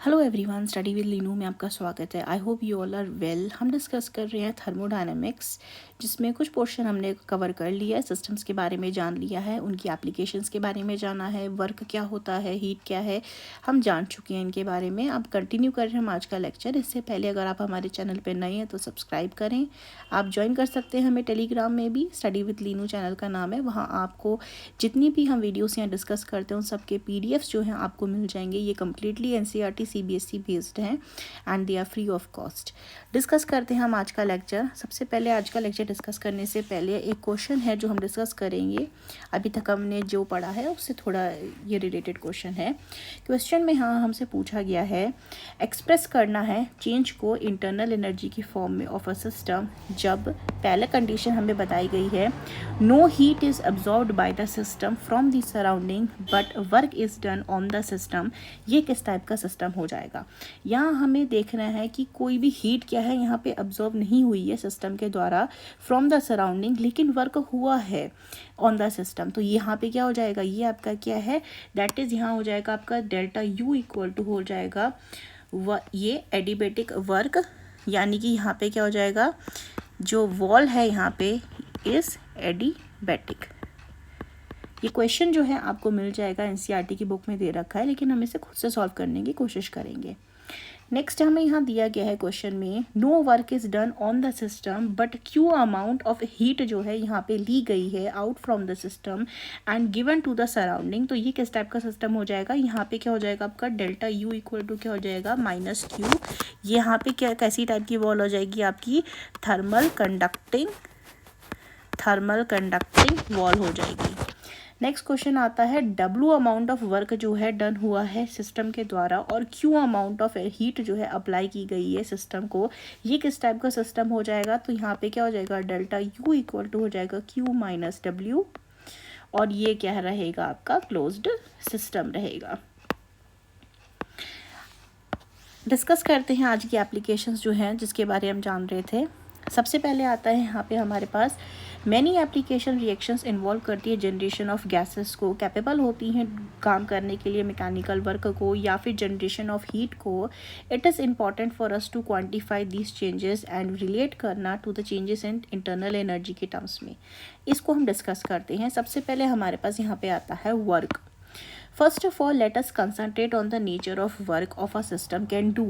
Hello everyone, study with Leenu में आपका स्वागत है। I hope you all are well. हम डिस्कस कर रहे हैं थर्मोडायनेमिक्स, जिसमें कुछ पोर्शन हमने कवर कर लिया है। सिस्टम्स के बारे में जान लिया है, उनकी एप्लीकेशंस के बारे में जाना है, वर्क क्या होता है, हीट क्या है, हम जान चुके हैं इनके बारे में। अब कंटिन्यू कर रहे हैं हम आज का लेक्चर। इससे पहले अगर आप हमारे चैनल पर नए हैं तो सब्सक्राइब करें। आप ज्वाइन कर सकते हैं हमें टेलीग्राम में भी, स्टडी विद लीनू चैनल का नाम है। वहाँ आपको जितनी भी हम वीडियोस यहाँ डिस्कस करते हैं उन सबके पीडीएफ्स जो हैं आपको मिल जाएंगे। ये कम्प्लीटली एनसीईआरटी सीबीएसई बेस्ड हैं and they are free of cost. Discuss करते हैं हम आज का लेक्चर। सबसे पहले आज का लेक्चर डिस्कस करने से पहले एक क्वेश्चन है जो हम डिस्कस करेंगे। अभी तक हमने जो पढ़ा है उससे थोड़ा ये रिलेटेड क्वेश्चन है। क्वेश्चन में हाँ हमसे पूछा गया है, एक्सप्रेस करना है चेंज को इंटरनल एनर्जी की फॉर्म में ऑफ अ सिस्टम, जब पहला कंडीशन हमें बताई गई है no heat is absorbed by the system from the surrounding but work is done on the system. ये किस टाइप का सिस्टम हो जाएगा। यहाँ हमें देखना है कि कोई भी हीट क्या है यहाँ पे अब्जॉर्ब नहीं हुई है सिस्टम के द्वारा फ्रॉम द सराउंडिंग, लेकिन वर्क हुआ है ऑन द सिस्टम। तो यहाँ पे क्या हो जाएगा, ये आपका क्या है, दैट इज यहाँ हो जाएगा आपका डेल्टा यू इक्वल टू हो जाएगा ये एडिबेटिक वर्क, यानी कि यहाँ पे क्या हो जाएगा, जो वॉल है यहाँ पे इज एडिबेटिक। ये क्वेश्चन जो है आपको मिल जाएगा, एनसीईआरटी की बुक में दे रखा है, लेकिन हम इसे खुद से सॉल्व करने की कोशिश करेंगे। नेक्स्ट हमें यहाँ दिया गया है क्वेश्चन में no work is done on the system but Q amount of heat जो है यहाँ पे ली गई है out from the system and given to the surrounding. तो ये किस टाइप का सिस्टम हो जाएगा, यहाँ पे क्या हो जाएगा आपका डेल्टा यू इक्वल टू क्या हो जाएगा माइनस क्यू। यहाँ पे क्या कैसी टाइप की वॉल हो जाएगी आपकी, थर्मल कंडक्टिंग वॉल हो जाएगी। नेक्स्ट क्वेश्चन आता है W अमाउंट ऑफ वर्क जो है डन हुआ है सिस्टम के द्वारा और Q अमाउंट ऑफ हीट जो है अप्लाई की गई है सिस्टम को। ये किस टाइप का सिस्टम हो जाएगा, तो यहाँ पे क्या हो जाएगा डेल्टा U इक्वल टू हो जाएगा Q माइनस W, और ये क्या रहेगा आपका क्लोज्ड सिस्टम रहेगा। डिस्कस करते हैं आज की एप्लीकेशंस जो हैं जिसके बारे में हम जान रहे थे। सबसे पहले आता है यहाँ पे हमारे पास मैनी एप्लीकेशन रिएक्शंस इन्वॉल्व करती है जनरेशन ऑफ गैसेस को, कैपेबल होती हैं काम करने के लिए मैकेनिकल वर्क को या फिर जनरेशन ऑफ हीट को। It is important for us to quantify these changes and relate करना to the changes in internal energy के टर्म्स में। इसको हम डिस्कस करते हैं। सबसे पहले हमारे पास यहाँ पे आता है work. First of all, let us concentrate on the nature of work of a system can do.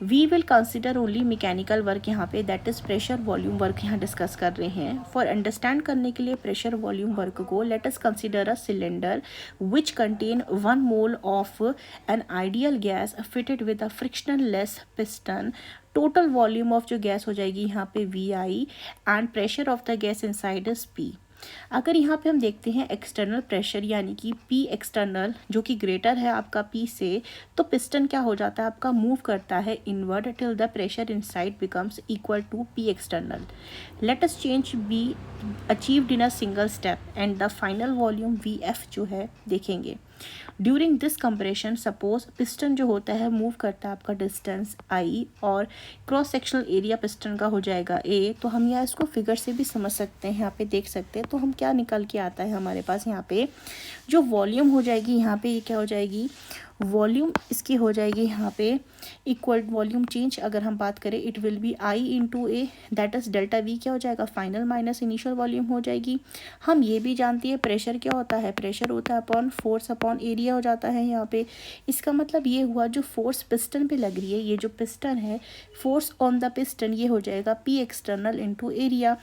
We will consider only mechanical work यहाँ पे, that is pressure volume work यहाँ discuss कर रहे हैं। For understand करने के लिए pressure volume work को let us consider a cylinder which contain 1 mole of an ideal gas fitted with a frictionless piston. Total volume of जो gas हो जाएगी यहाँ पे VI and pressure of the gas inside is P। अगर यहाँ पे हम देखते हैं एक्सटर्नल प्रेशर यानी कि P एक्सटर्नल जो कि ग्रेटर है आपका P से, तो पिस्टन क्या हो जाता है आपका, मूव करता है inward till the pressure inside becomes equal to P external. Let us change be achieved in a single step and the final volume VF जो है देखेंगे। During this compression suppose piston जो होता है मूव करता है आपका डिस्टेंस I और क्रॉस सेक्शनल एरिया पिस्टन का हो जाएगा A। तो हम यहाँ इसको फिगर से भी समझ सकते हैं, यहाँ पे देख सकते हैं। तो हम क्या निकल के आता है हमारे पास यहाँ पे जो वॉल्यूम हो जाएगी यहाँ पे, ये क्या हो जाएगी, वॉल्यूम इसकी हो जाएगी यहाँ पे इक्वल वॉल्यूम चेंज अगर हम बात करें it will be I into A, that is delta V क्या हो जाएगा फाइनल माइनस इनिशियल वॉल्यूम हो जाएगी। हम ये भी जानती है प्रेशर क्या होता है, प्रेशर होता है अपॉन फोर्स अपॉन एरिया हो जाता है यहाँ पे। इसका मतलब ये हुआ जो फोर्स पिस्टन पे लग रही है, ये जो पिस्टन है फोर्स ऑन द पिस्टन, ये हो जाएगा P एक्सटर्नल इंटू एरिया।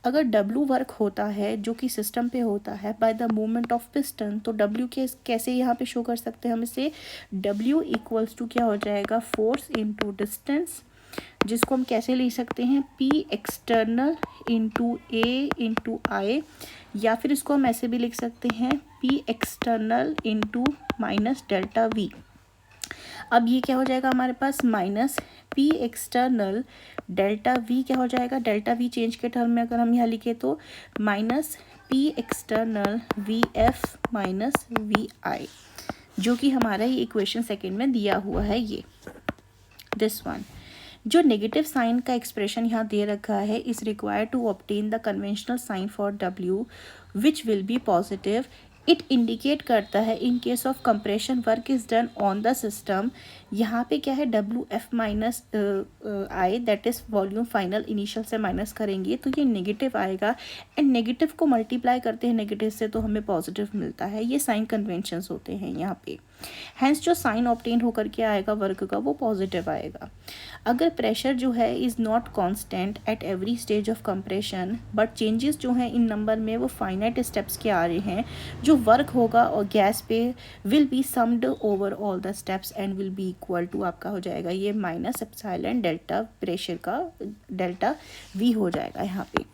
अगर W वर्क होता है जो कि सिस्टम पे होता है by the movement of piston, तो W के कैसे यहाँ पे शो कर सकते हैं हम इसे, W इक्वल्स टू क्या हो जाएगा फोर्स इंटू डिस्टेंस, जिसको हम कैसे लिख सकते हैं P external into A into I, या फिर इसको हम ऐसे भी लिख सकते हैं P external into minus delta V। अब ये क्या हो जाएगा हमारे पास minus P external delta V क्या हो जाएगा, डेल्टा V चेंज के टर्म में अगर हम यहाँ लिखे तो minus P external VF minus VI, जो कि हमारा ये इक्वेशन सेकेंड में दिया हुआ है। ये दिस वन जो नेगेटिव साइन का एक्सप्रेशन यहाँ दे रखा है is required to obtain the conventional sign for W which will be positive it indicate करता है in case of compression work is done on the system. यहाँ पे क्या है WF minus I, that is volume final, initial से माइनस करेंगे तो ये नेगेटिव आएगा, एंड नेगेटिव को मल्टीप्लाई करते हैं नेगेटिव से तो हमें पॉजिटिव मिलता है। ये साइन कन्वेंशंस होते हैं यहाँ पे। हैंस जो साइन ऑब्टेन होकर के आएगा वर्क का वो पॉजिटिव आएगा। अगर प्रेशर जो है is not constant at every stage of compression, but changes जो हैं इन नंबर में वो फाइनाइट स्टेप्स के आ रहे हैं, जो वर्क होगा और गैस पे will be summed over all the steps and will be equal to आपका हो जाएगा ये माइनस एप्सिलॉन डेल्टा प्रेशर का डेल्टा V हो जाएगा। यहाँ पे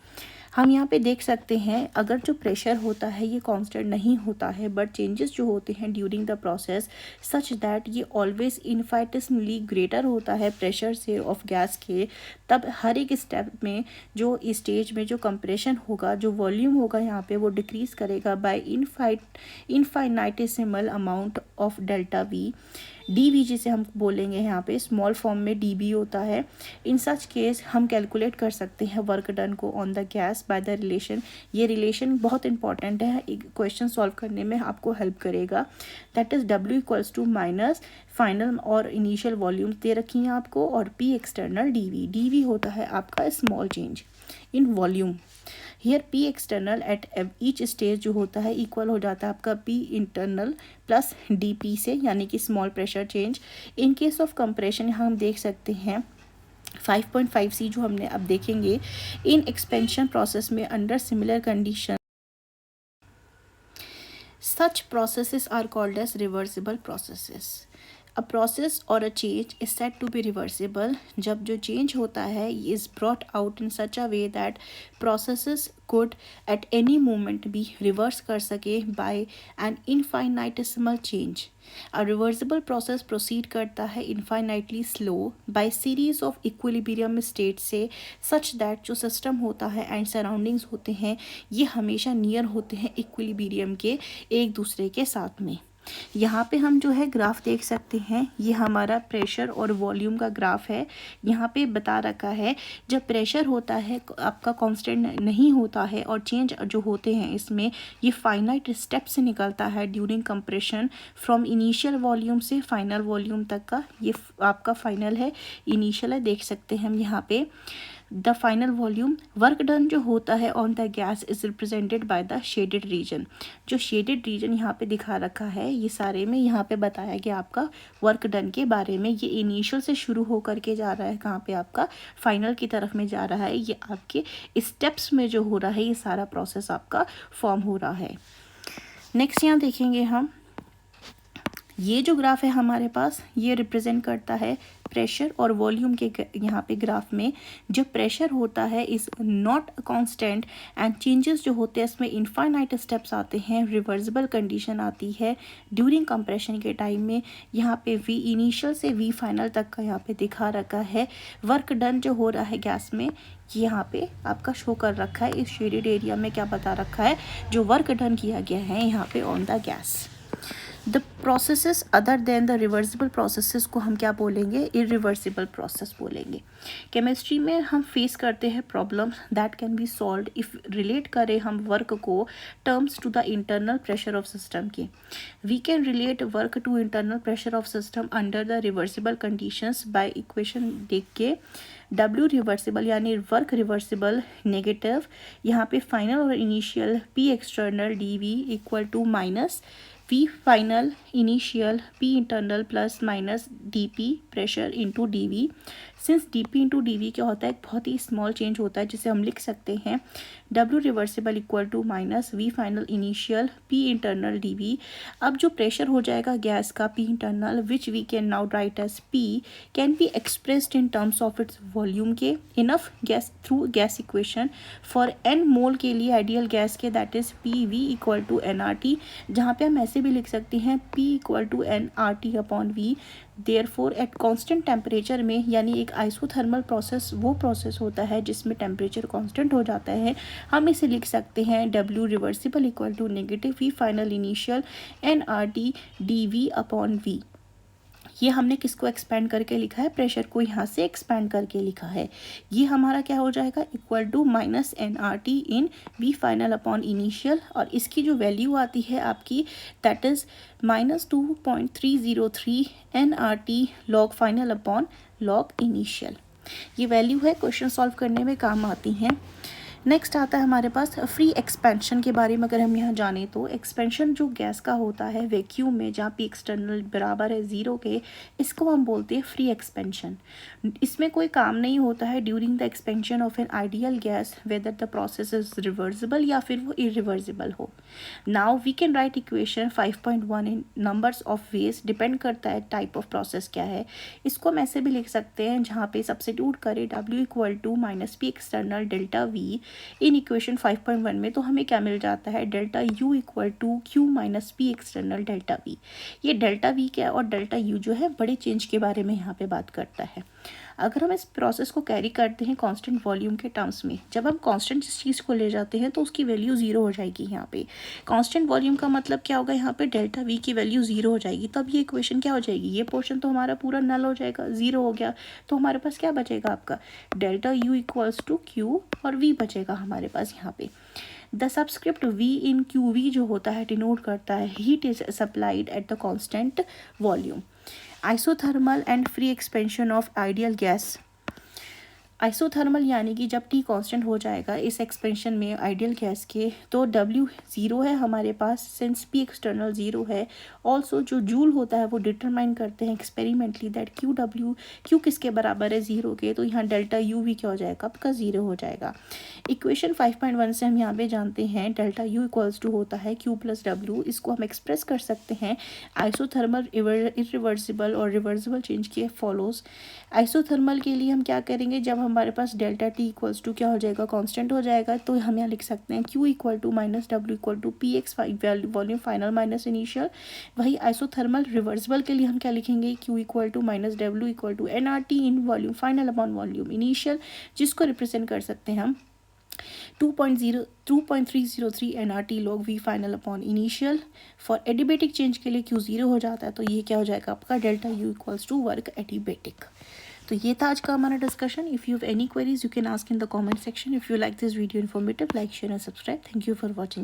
हम यहाँ पे देख सकते हैं अगर जो प्रेशर होता है ये कांस्टेंट नहीं होता है, बट चेंजेस जो होते हैं during the process such that ये ऑलवेज इनफाइनिटेसिमली ग्रेटर होता है प्रेशर से ऑफ गैस के, तब हर एक स्टेप में जो स्टेज में जो कंप्रेशन होगा, जो वॉल्यूम होगा यहाँ पे वो डिक्रीज करेगा by infinitesimal amount of delta V। DV जिसे हम बोलेंगे यहाँ पे स्मॉल फॉर्म में DB होता है। इन सच केस हम कैलकुलेट कर सकते हैं वर्क डन को on the gas by the relation. ये रिलेशन बहुत इंपॉर्टेंट है, क्वेश्चन सॉल्व करने में आपको हेल्प करेगा। That is W equals to minus final और इनिशियल वॉल्यूम दे रखी हैं आपको, और P एक्सटर्नल DV। DV होता है आपका small change in volume. Here P external at each stage जो होता है इक्वल हो जाता है आपका P इंटरनल प्लस DP से, यानी कि small pressure change. In case of compression यहाँ हम देख सकते हैं 5.5C जो हमने अब देखेंगे। इन एक्सपेंशन प्रोसेस में under similar condition such processes are called as reversible processes. A process or a change is said to be reversible जब जो change होता है is brought out in such a way that processes could at any moment be reversed कर सके by an infinitesimal change. A reversible process proceed करता है infinitely slow by series of equilibrium states से, such that जो system होता है and surroundings होते हैं ये हमेशा near होते हैं equilibrium के एक दूसरे के साथ में। यहाँ पे हम जो है ग्राफ देख सकते हैं, ये हमारा प्रेशर और वॉल्यूम का ग्राफ है। यहाँ पे बता रखा है जब प्रेशर होता है आपका कांस्टेंट नहीं होता है और चेंज जो होते हैं इसमें ये फाइनाइट स्टेप से निकलता है during compression from initial volume से फाइनल वॉल्यूम तक का। ये आपका फाइनल है, इनिशियल है, देख सकते हैं हम यहाँ पे। The final volume work done जो होता है on the gas is represented by the shaded region. जो शेडेड रीजन यहाँ पे दिखा रखा है ये सारे में यहाँ पे बताया गया आपका वर्क डन के बारे में। ये इनिशियल से शुरू होकर के जा रहा है कहाँ पे आपका फाइनल की तरफ में जा रहा है। ये आपके स्टेप्स में जो हो रहा है ये सारा प्रोसेस आपका फॉर्म हो रहा है। नेक्स्ट यहाँ देखेंगे हम, ये जो ग्राफ है हमारे पास ये रिप्रेजेंट करता है प्रेशर और वॉल्यूम के यहाँ पे ग्राफ में जो प्रेशर होता है is not constant and changes जो होते हैं इसमें इनफाइनाइट स्टेप्स आते हैं, रिवर्सिबल कंडीशन आती है ड्यूरिंग कंप्रेशन के टाइम में। यहाँ पे V इनिशियल से V फाइनल तक का यहाँ पे दिखा रखा है। वर्क डन जो हो रहा है गैस में यहाँ पे आपका शो कर रखा है, इस शेडेड एरिया में क्या बता रखा है जो वर्क डन किया गया है यहाँ पे on the gas. The processes other than the reversible processes को हम क्या बोलेंगे, इरिवर्सिबल प्रोसेस बोलेंगे। केमिस्ट्री में हम फेस करते हैं problem that can be solved if relate करें हम वर्क को terms to the internal pressure of system के। We can relate work to internal pressure of system under the reversible conditions by equation देख के। W reversible यानी work reversible negative, यहाँ पे final और initial P external DV equal to minus V final initial P internal plus minus DP pressure into DV। Since DP into DV क्या होता है, एक बहुत ही स्मॉल चेंज होता है जिसे हम लिख सकते हैं W reversible equal to minus V final initial P internal DV। अब जो प्रेशर हो जाएगा गैस का P internal which we can now write as P can be expressed in terms of its volume के इनफ gas through gas equation for n mole के लिए ideal gas के, that is PV equal to nRT, जहाँ पे हम ऐसे भी लिख सकते हैं P equal to nRT upon V। Therefore at constant temperature में, यानी एक आइसोथर्मल प्रोसेस वो प्रोसेस होता है जिसमें टेम्परेचर कांस्टेंट हो जाता है, हम इसे लिख सकते हैं W reversible equal to negative V final initial nRT DV upon V। ये हमने किसको एक्सपेंड करके लिखा है, प्रेशर को यहाँ से एक्सपेंड करके लिखा है। ये हमारा क्या हो जाएगा, equal to minus NRT in V final upon initial, और इसकी जो वैल्यू आती है आपकी that is -2.303 NRT log final upon log initial. ये वैल्यू है, क्वेश्चन सॉल्व करने में काम आती हैं। नेक्स्ट आता है हमारे पास फ्री एक्सपेंशन के बारे में। अगर हम यहाँ जाने तो एक्सपेंशन जो गैस का होता है वैक्यूम में, जहाँ पे एक्सटर्नल बराबर है 0 के, इसको हम बोलते हैं फ्री एक्सपेंशन। इसमें कोई काम नहीं होता है during the expansion of an ideal gas, whether the process is reversible या फिर वो इरिवर्सिबल हो। Now we can write equation 5.1 in numbers of ways, depend करता है टाइप ऑफ प्रोसेस क्या है। इसको हम ऐसे भी लिख सकते हैं जहाँ पे सब्स्टिट्यूट करें W equal to minus P external delta V in equation 5.1 में, तो हमें क्या मिल जाता है, delta U equal to Q minus P external delta V। ये डेल्टा V क्या है और डेल्टा U जो है बड़े चेंज के बारे में यहाँ पे बात करता है। अगर हम इस प्रोसेस को कैरी करते हैं कांस्टेंट वॉल्यूम के टर्म्स में, जब हम कांस्टेंट इस चीज़ को ले जाते हैं तो उसकी वैल्यू 0 हो जाएगी। यहाँ पे कांस्टेंट वॉल्यूम का मतलब क्या होगा, यहाँ पे डेल्टा V की वैल्यू 0 हो जाएगी। तब ये इक्वेशन क्या हो जाएगी, ये पोर्शन तो हमारा पूरा नल हो जाएगा, 0 हो गया। तो हमारे पास क्या बचेगा, आपका delta U equals to Q और V बचेगा हमारे पास यहाँ पे। The subscript V in QV जो होता है डिनोट करता है heat is supplied at the constant volume. Isothermal and free expansion of ideal gas. Isothermal यानी कि जब T कांस्टेंट हो जाएगा इस एक्सपेंशन में आइडियल गैस के, तो W 0 है हमारे पास, सिंस P एक्सटर्नल 0 है। ऑल्सो जो जूल होता है वो डिटरमाइन करते हैं एक्सपेरिमेंटली दैट Q किसके बराबर है 0 के, तो यहाँ डेल्टा U भी क्या हो जाएगा, आपका 0 हो जाएगा। इक्वेशन 5.1 से हम यहाँ पे जानते हैं डेल्टा U इक्वल्स टू होता है Q प्लस W। इसको हम एक्सप्रेस कर सकते हैं आइसोथर्मल इरिवर्सिबल और रिवर्सिबल चेंज के फॉलोज। आइसोथर्मल के लिए हम क्या करेंगे, जब हमारे पास डेल्टा T इक्वल्स टू क्या हो जाएगा, कांस्टेंट हो जाएगा, तो हम यहाँ लिख सकते हैं Q equal to minus W equal to P x volume final minus initial. वही आइसोथर्मल रिवर्सिबल के लिए हम क्या लिखेंगे, Q equal to minus W equal to NRT in volume final upon volume initial, जिसको रिप्रेजेंट कर सकते हैं हम 2.303 NRT log V final upon initial। For adiabatic change के लिए Q 0 हो जाता है, तो ये क्या हो जाएगा आपका delta U equals to work adiabatic. तो ये था आज का हमारा discussion. If you have any queries you can ask in the comment section. If you like this video informative, like share and subscribe. Thank you for watching.